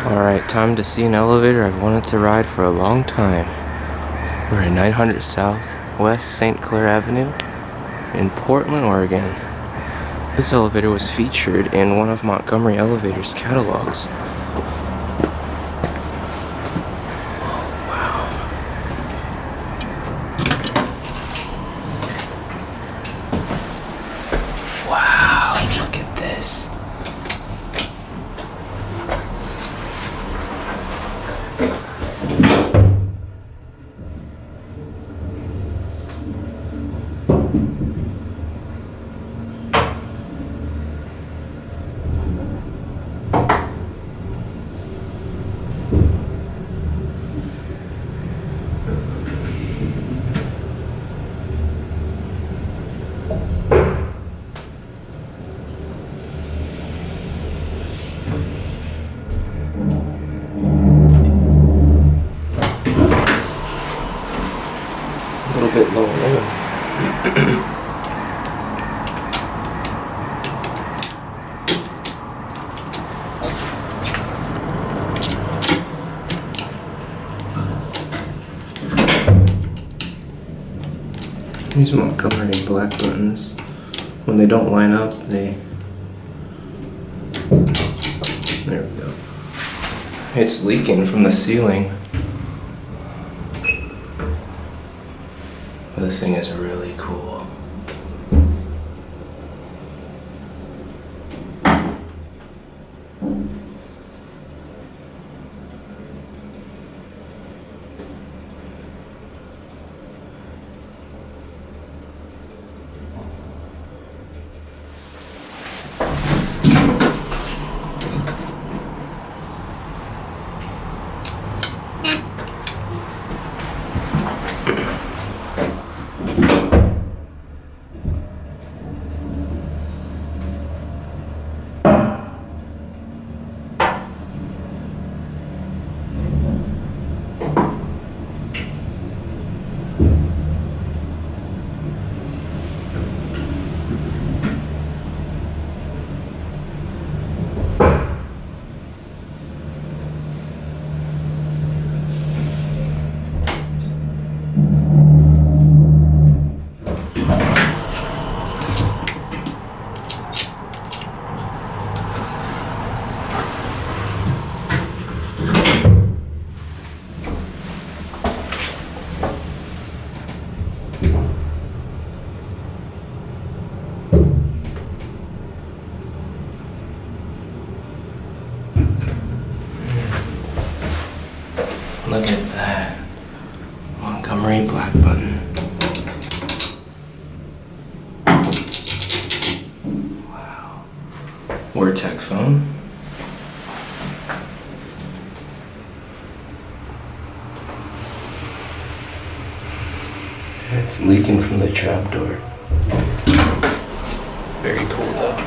Alright, time to see an elevator I've wanted to ride for a long time. We're at 900 South West St. Clair Avenue in Portland, Oregon. This elevator was featured in one of Montgomery Elevator's catalogs. Wow, look at this. A little bit lower. These Montgomery black buttons, when they don't line up, there we go. It's leaking from the ceiling. This thing is really cool. Look at that. Montgomery black button. Wow. Vortec phone. It's leaking from the trapdoor. Very cool though.